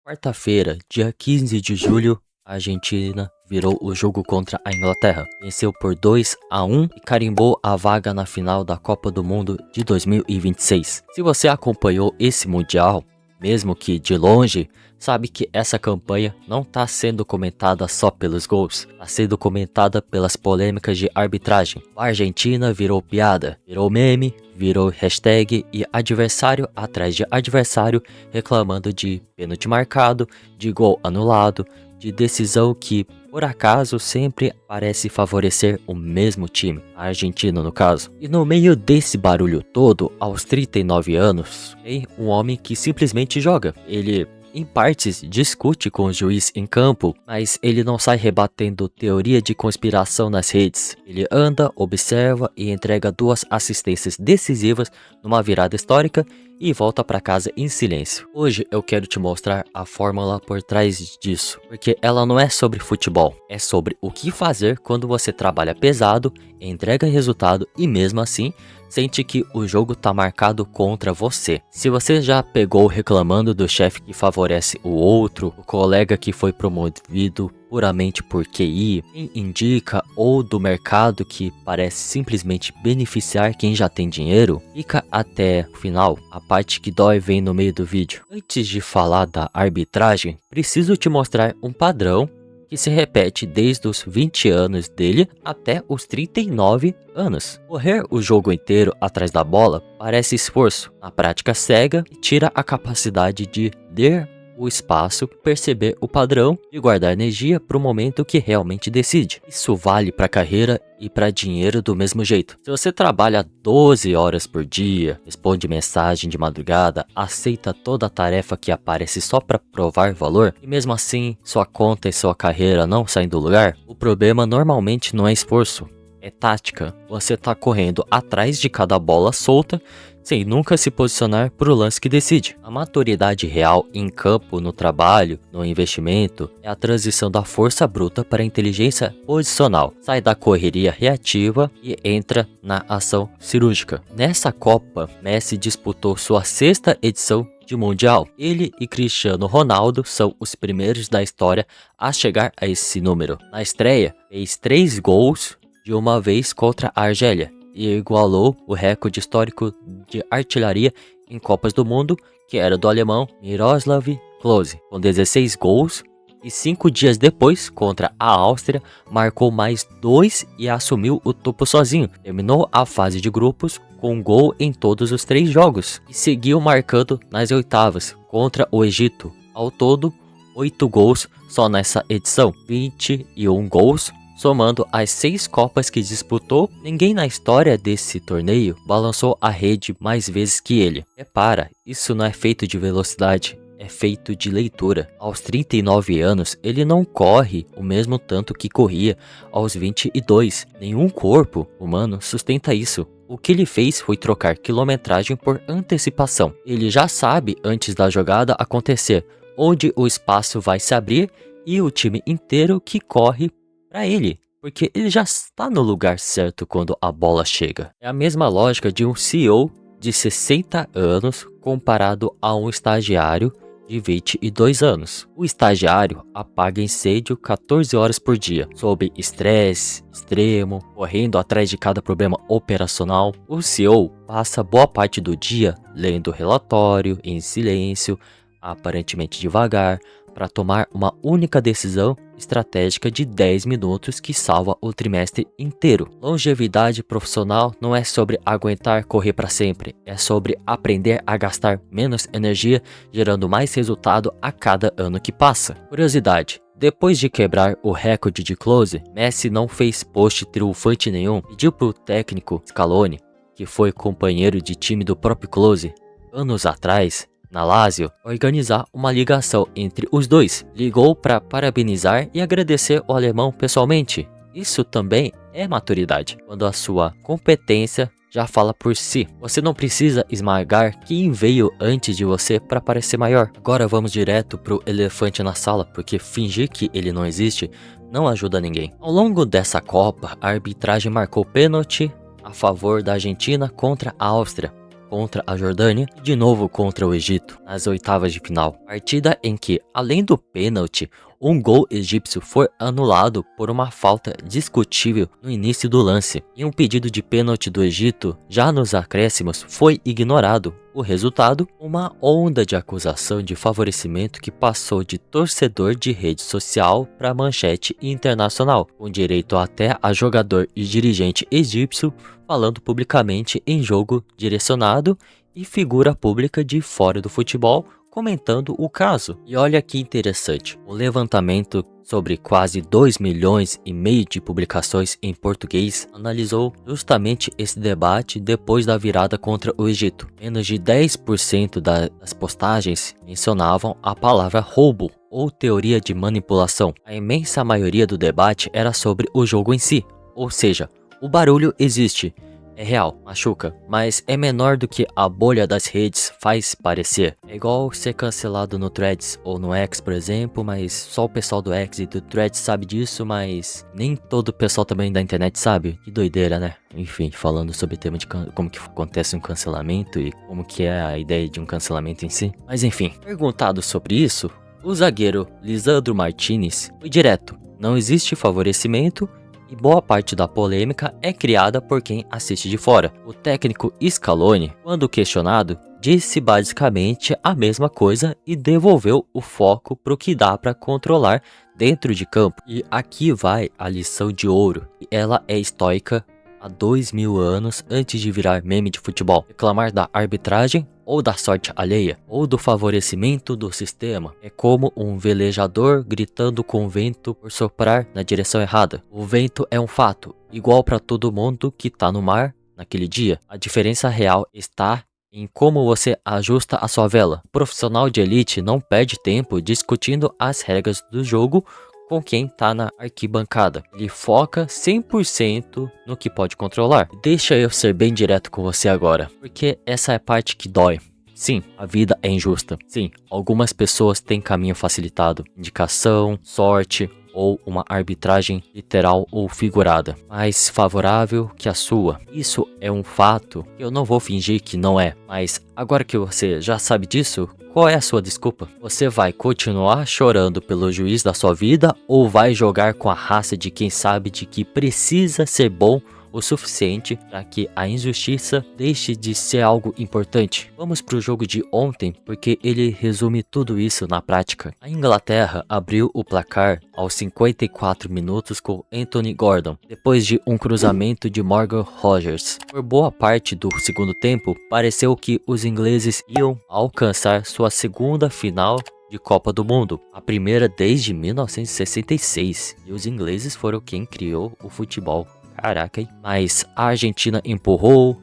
Quarta-feira, dia 15 de julho, a Argentina virou o jogo contra a Inglaterra. Venceu por 2-1 e carimbou a vaga na final da Copa do Mundo de 2026. Se você acompanhou esse Mundial, mesmo que de longe, sabe que essa campanha não está sendo comentada só pelos gols, está sendo comentada pelas polêmicas de arbitragem. A Argentina virou piada, virou meme, virou hashtag e adversário atrás de adversário reclamando de pênalti marcado, de gol anulado, de decisão que, por acaso, sempre parece favorecer o mesmo time, a Argentina no caso. E no meio desse barulho todo, aos 39 anos, tem um homem que simplesmente joga. Ele, em partes, discute com o juiz em campo, mas ele não sai rebatendo teoria de conspiração nas redes. Ele anda, observa e entrega 2 assistências decisivas numa virada histórica e volta para casa em silêncio. Hoje eu quero te mostrar a fórmula por trás disso, porque ela não é sobre futebol, é sobre o que fazer quando você trabalha pesado, entrega resultado e mesmo assim sente que o jogo tá marcado contra você. Se você já pegou reclamando do chefe que favorece o outro, o colega que foi promovido puramente por QI, quem indica, ou do mercado que parece simplesmente beneficiar quem já tem dinheiro, fica até o final, a parte que dói vem no meio do vídeo. Antes de falar da arbitragem, preciso te mostrar um padrão que se repete desde os 20 anos dele até os 39 anos. Correr o jogo inteiro atrás da bola parece esforço, na prática cega e tira a capacidade de ler o espaço, perceber o padrão e guardar energia para o momento que realmente decide. Isso vale para carreira e para dinheiro do mesmo jeito. Se você trabalha 12 horas por dia, responde mensagem de madrugada, aceita toda a tarefa que aparece só para provar valor, e mesmo assim sua conta e sua carreira não saem do lugar, o problema normalmente não é esforço, é tática. Você tá correndo atrás de cada bola solta, sem nunca se posicionar para o lance que decide. A maturidade real em campo, no trabalho, no investimento, é a transição da força bruta para a inteligência posicional. Sai da correria reativa e entra na ação cirúrgica. Nessa Copa, Messi disputou sua 6ª edição de Mundial. Ele e Cristiano Ronaldo são os primeiros da história a chegar a esse número. Na estreia, fez 3 gols de uma vez contra a Argélia e igualou o recorde histórico de artilharia em Copas do Mundo, que era do alemão Miroslav Klose, com 16 gols, e 5 dias depois, contra a Áustria, marcou mais 2 e assumiu o topo sozinho. Terminou a fase de grupos com um gol em todos os 3 jogos e seguiu marcando nas oitavas contra o Egito. Ao todo, 8 gols só nessa edição, 21 gols. Somando as 6 Copas que disputou, ninguém na história desse torneio balançou a rede mais vezes que ele. Repara, isso não é feito de velocidade, é feito de leitura. Aos 39 anos, ele não corre o mesmo tanto que corria aos 22. Nenhum corpo humano sustenta isso. O que ele fez foi trocar quilometragem por antecipação. Ele já sabe antes da jogada acontecer onde o espaço vai se abrir e o time inteiro que corre para ele, porque ele já está no lugar certo quando a bola chega. É a mesma lógica de um CEO de 60 anos comparado a um estagiário de 22 anos. O estagiário apaga incêndio 14 horas por dia, sob estresse extremo, correndo atrás de cada problema operacional. O CEO passa boa parte do dia lendo relatório em silêncio, aparentemente devagar, para tomar uma única decisão estratégica de 10 minutos que salva o trimestre inteiro. Longevidade profissional não é sobre aguentar correr para sempre, é sobre aprender a gastar menos energia, gerando mais resultado a cada ano que passa. Curiosidade: depois de quebrar o recorde de Klose, Messi não fez post triunfante nenhum, pediu pro técnico Scaloni, que foi companheiro de time do próprio Klose anos atrás, na Lazio, organizar uma ligação entre os dois. Ligou para parabenizar e agradecer o alemão pessoalmente. Isso também é maturidade, quando a sua competência já fala por si. Você não precisa esmagar quem veio antes de você para parecer maior. Agora vamos direto pro elefante na sala, porque fingir que ele não existe não ajuda ninguém. Ao longo dessa Copa, a arbitragem marcou pênalti a favor da Argentina contra a Áustria. contra a Jordânia e de novo contra o Egito, nas oitavas de final. Partida em que, além do pênalti, um gol egípcio foi anulado por uma falta discutível no início do lance, e um pedido de pênalti do Egito, já nos acréscimos, foi ignorado. O resultado? Uma onda de acusação de favorecimento que passou de torcedor de rede social para manchete internacional, com direito até a jogador e dirigente egípcio falando publicamente em jogo direcionado e figura pública de fora do futebol comentando o caso. E olha que interessante, o levantamento sobre quase 2,5 milhões de publicações em português analisou justamente esse debate depois da virada contra o Egito. Menos de 10% das postagens mencionavam a palavra roubo ou teoria de manipulação. A imensa maioria do debate era sobre o jogo em si, ou seja, o barulho existe, é real, machuca, mas é menor do que a bolha das redes faz parecer. É igual ser cancelado no Threads ou no X, por exemplo, mas só o pessoal do X e do Threads sabe disso, mas nem todo o pessoal também da internet sabe. Que doideira, né? Enfim, falando sobre o tema de como que acontece um cancelamento e como que é a ideia de um cancelamento em si. Mas enfim, perguntado sobre isso, o zagueiro Lisandro Martinez foi direto. Não existe favorecimento e boa parte da polêmica é criada por quem assiste de fora. O técnico Scaloni, quando questionado, disse basicamente a mesma coisa e devolveu o foco para o que dá para controlar dentro de campo. E aqui vai a lição de ouro. Ela é estoica há 2.000 anos antes de virar meme de futebol. Reclamar da arbitragem ou da sorte alheia, ou do favorecimento do sistema, é como um velejador gritando com o vento por soprar na direção errada. O vento é um fato, igual para todo mundo que tá no mar naquele dia. A diferença real está em como você ajusta a sua vela. O profissional de elite não perde tempo discutindo as regras do jogo com quem tá na arquibancada. Ele foca 100% no que pode controlar. Deixa eu ser bem direto com você agora, porque essa é a parte que dói. Sim, a vida é injusta. Sim, algumas pessoas têm caminho facilitado, indicação, sorte ou uma arbitragem literal ou figurada, mais favorável que a sua. Isso é um fato que eu não vou fingir que não é, mas agora que você já sabe disso, qual é a sua desculpa? Você vai continuar chorando pelo juiz da sua vida ou vai jogar com a raça de quem sabe de que precisa ser bom o suficiente para que a injustiça deixe de ser algo importante? Vamos para o jogo de ontem, porque ele resume tudo isso na prática. A Inglaterra abriu o placar aos 54 minutos com Anthony Gordon, depois de um cruzamento de Morgan Rogers. Por boa parte do segundo tempo, pareceu que os ingleses iam alcançar sua segunda final de Copa do Mundo, a primeira desde 1966, e os ingleses foram quem criou o futebol. Caraca, hein? Mas a Argentina empurrou,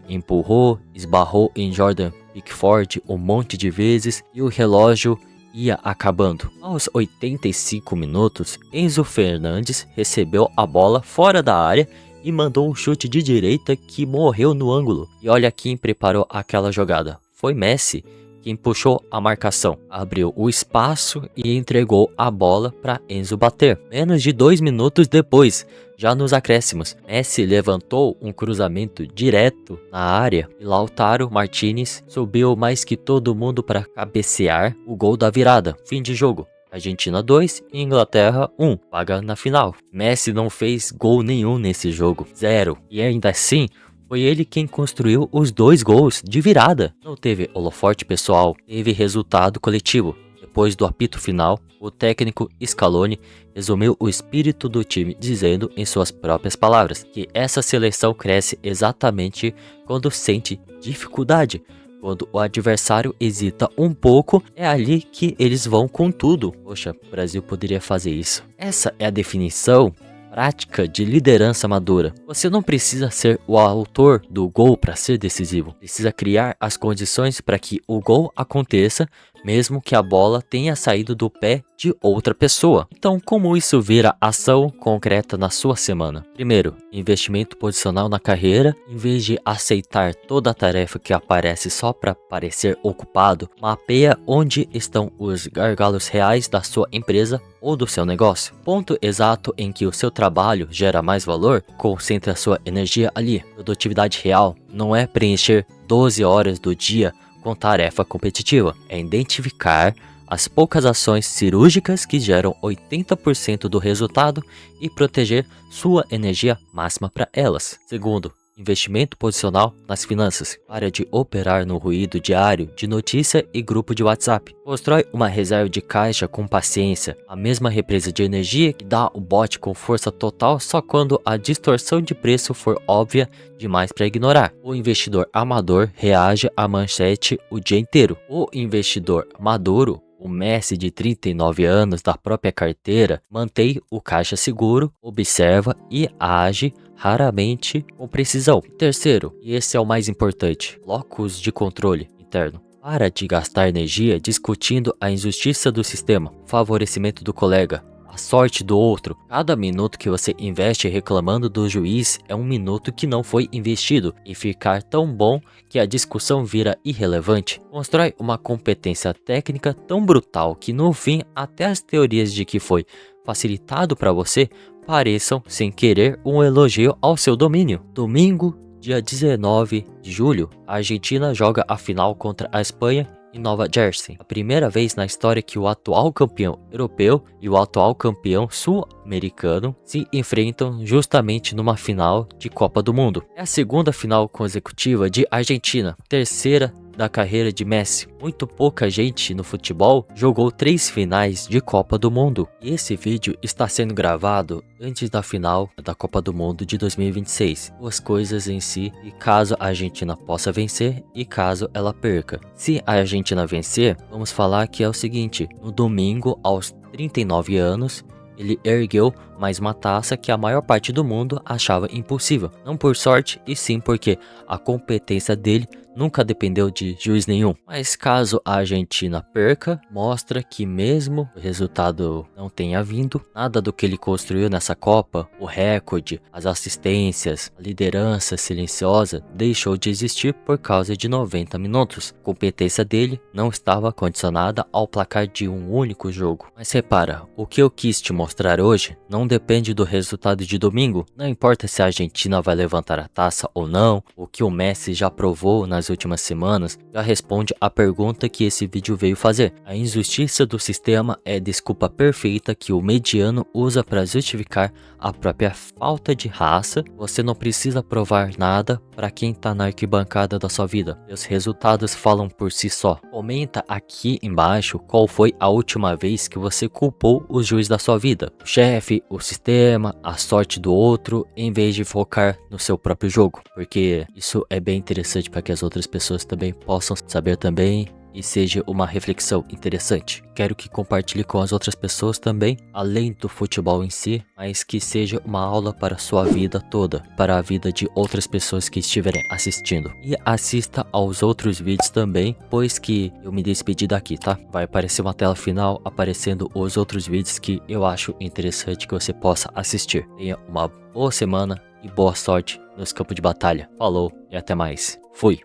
esbarrou em Jordan Pickford um monte de vezes e o relógio ia acabando. Aos 85 minutos, Enzo Fernandes recebeu a bola fora da área e mandou um chute de direita que morreu no ângulo. E olha quem preparou aquela jogada. Foi Messi quem puxou a marcação, abriu o espaço e entregou a bola para Enzo bater. Menos de 2 minutos depois, já nos acréscimos, Messi levantou um cruzamento direto na área e Lautaro Martinez subiu mais que todo mundo para cabecear o gol da virada. Fim de jogo. Argentina 2 e Inglaterra 1, vaga na final. Messi não fez gol nenhum nesse jogo, 0. E ainda assim, foi ele quem construiu os 2 gols de virada. Não teve holofote pessoal, teve resultado coletivo. Depois do apito final, o técnico Scaloni resumiu o espírito do time dizendo em suas próprias palavras que essa seleção cresce exatamente quando sente dificuldade. Quando o adversário hesita um pouco, é ali que eles vão com tudo. Poxa, o Brasil poderia fazer isso. Essa é a definição prática de liderança madura. Você não precisa ser o autor do gol para ser decisivo. Precisa criar as condições para que o gol aconteça, mesmo que a bola tenha saído do pé de outra pessoa. Então, como isso vira ação concreta na sua semana? Primeiro, investimento posicional na carreira. Em vez de aceitar toda a tarefa que aparece só para parecer ocupado, mapeia onde estão os gargalos reais da sua empresa ou do seu negócio. Ponto exato em que o seu trabalho gera mais valor, concentre a sua energia ali. Produtividade real não é preencher 12 horas do dia com tarefa competitiva. É identificar as poucas ações cirúrgicas que geram 80% do resultado e proteger sua energia máxima para elas. Segundo, investimento posicional nas finanças. Para de operar no ruído diário de notícia e grupo de WhatsApp. Constrói uma reserva de caixa com paciência, a mesma represa de energia que dá o bote com força total só quando a distorção de preço for óbvia demais para ignorar. O investidor amador reage à manchete o dia inteiro. O investidor maduro, o Messi de 39 anos da própria carteira, mantém o caixa seguro, observa e age raramente com precisão. Terceiro, e esse é o mais importante, locus de controle interno. Para de gastar energia discutindo a injustiça do sistema, o favorecimento do colega, a sorte do outro. Cada minuto que você investe reclamando do juiz é um minuto que não foi investido e ficar tão bom que a discussão vira irrelevante. Constrói uma competência técnica tão brutal que no fim até as teorias de que foi facilitado para você pareçam, sem querer, um elogio ao seu domínio. Domingo, dia 19 de julho, a Argentina joga a final contra a Espanha em Nova Jersey. A primeira vez na história que o atual campeão europeu e o atual campeão sul-americano se enfrentam justamente numa final de Copa do Mundo. É a segunda final consecutiva de Argentina, terceira da carreira de Messi. Muito pouca gente no futebol jogou 3 finais de Copa do Mundo. E esse vídeo está sendo gravado antes da final da Copa do Mundo de 2026. Duas coisas em si, e caso a Argentina possa vencer e caso ela perca. Se a Argentina vencer, vamos falar que é o seguinte: no domingo, aos 39 anos, ele ergueu mais uma taça que a maior parte do mundo achava impossível. Não por sorte, e sim porque a competência dele nunca dependeu de juiz nenhum. Mas caso a Argentina perca, mostra que mesmo o resultado não tenha vindo, nada do que ele construiu nessa Copa, o recorde, as assistências, a liderança silenciosa, deixou de existir por causa de 90 minutos. A competência dele não estava condicionada ao placar de um único jogo. Mas repara, o que eu quis te mostrar hoje não depende do resultado de domingo. Não importa se a Argentina vai levantar a taça ou não, o que o Messi já provou nas últimas semanas já responde à pergunta que esse vídeo veio fazer. A injustiça do sistema é a desculpa perfeita que o mediano usa para justificar a própria falta de raça. Você não precisa provar nada para quem tá na arquibancada da sua vida. Os resultados falam por si só. Comenta aqui embaixo qual foi a última vez que você culpou o juiz da sua vida, o chefe, o sistema, a sorte do outro, em vez de focar no seu próprio jogo, porque isso é bem interessante para que as outras pessoas também possam saber também e seja uma reflexão interessante. Quero que compartilhe com as outras pessoas também, além do futebol em si, mas que seja uma aula para a sua vida toda, para a vida de outras pessoas que estiverem assistindo. E assista aos outros vídeos também, pois que eu me despedi daqui, tá? Vai aparecer uma tela final aparecendo os outros vídeos que eu acho interessante que você possa assistir. Tenha uma boa semana e boa sorte nos campos de batalha. Falou e até mais. Fui!